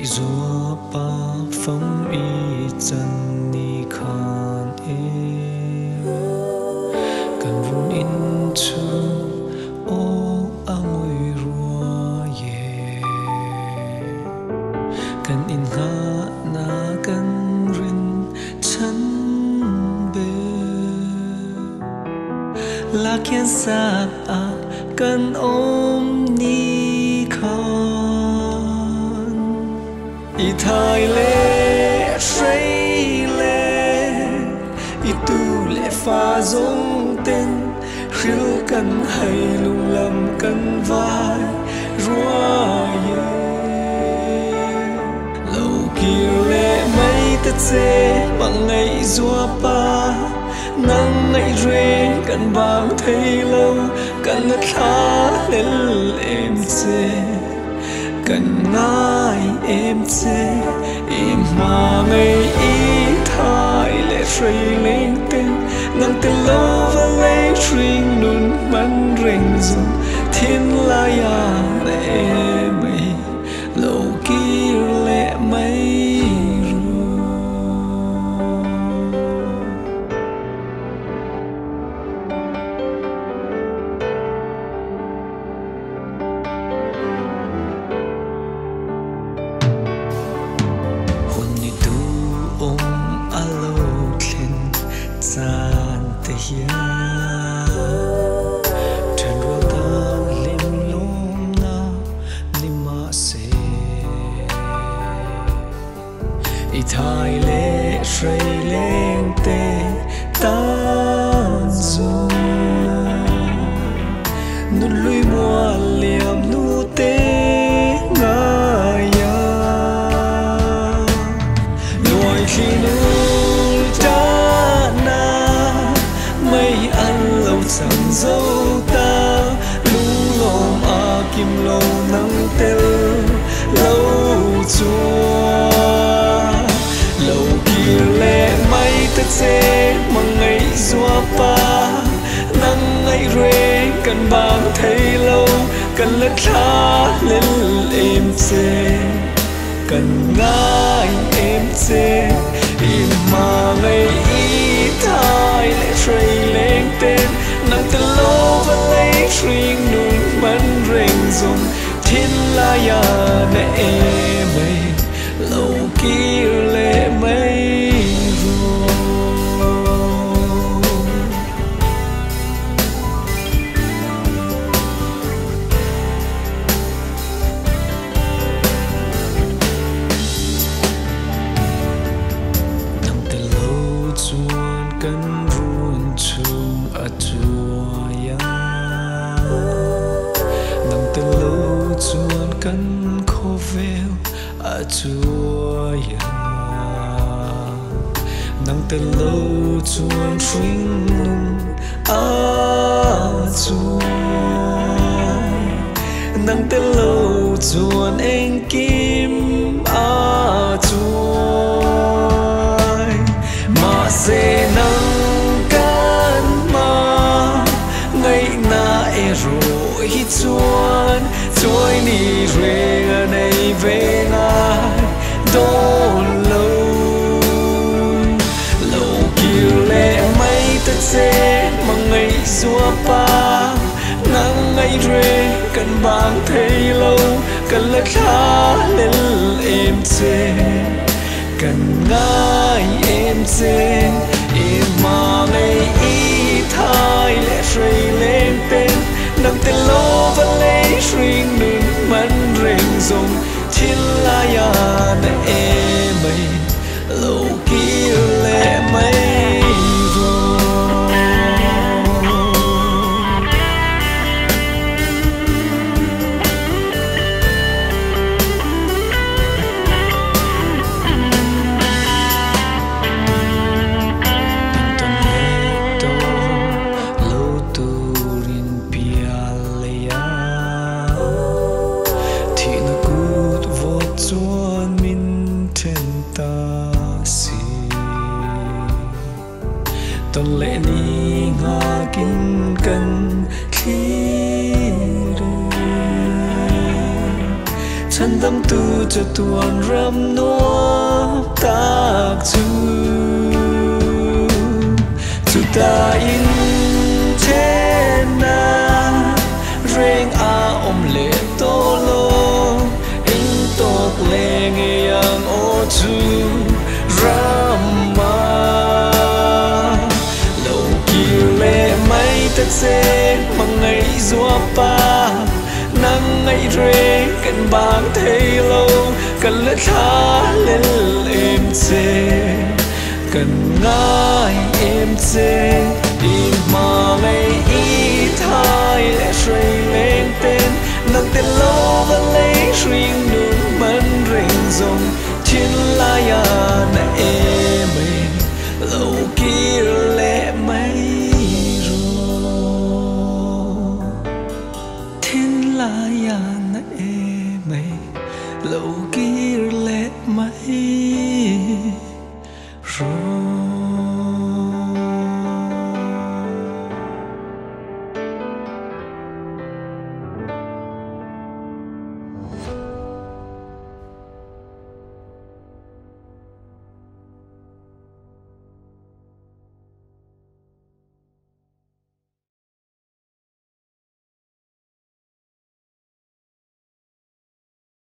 gió pa phong y chân ni khan kan run in chu o angoi rua ye kan in ha na kan rin chan be la kien sa a kan om ni khan i thai le shay le i tu le pha zong tên khil kan hay lung lam kan vai rua ye lâu kia le mấy tết xe bằng ngày rua pa nắng ngày rê kan vàng thấy lâu kan ngất khá lên em xe cần ngài em chê em mà ngày ý thái lệ rây lên tên nắng tên lâu và lấy truyền nôn bắn rình rừng thiên la ya lệ mây lâu kia lệ mây i thai lệ sray lên tê ta zo nu lui mua liam nu tê ngaya nuôi khi nu ta na mấy ăn lâu chẳng dâu ta lu lom a kim lâu nắng tê lâu chua lệ mấy tết xe mà ngày rua pa nắng ngày rê cần bàng thấy lâu cần lất khá lên em chê cần ngài em chê im mà ngày ý thái lệ rây lên tên nắng tên lâu và lấy truyền nụ bắn rình dùng thiên la ya nè mây lâu kia lệ mây kan run chung a chua ya nang te lo chuan kan kho vel a chua ya nang te lo chuan hring lung a chua nang te lo chuan eng kim a chua mà sẽ nắng can mà ngày na e rồi chuan trôi đi về này về ngài đón lâu lâu kia lệ mấy tết xe mà ngày xua pa nắng ngày rê cần bàng thấy lâu cần lắc khá lên em chê cần ngài em chê em mà ngày ý thái lệ rây lên tên nằm tên lâu thân tâm tu cho tuôn râm nuốt tác chu ta in thế na reng a lệ tô lô in tộc lệ nghe yang ô chu rama lâu kiều lệ mấy tất xe bằng ngày gió pa nắng ngày rê cần bang thấy lâu cần lỡ thả lên em chê cần ngài em chê đi mà ngày ý thay lẽ rơi lên tên nâng tên lâu và lấy riêng đường mân rình rồng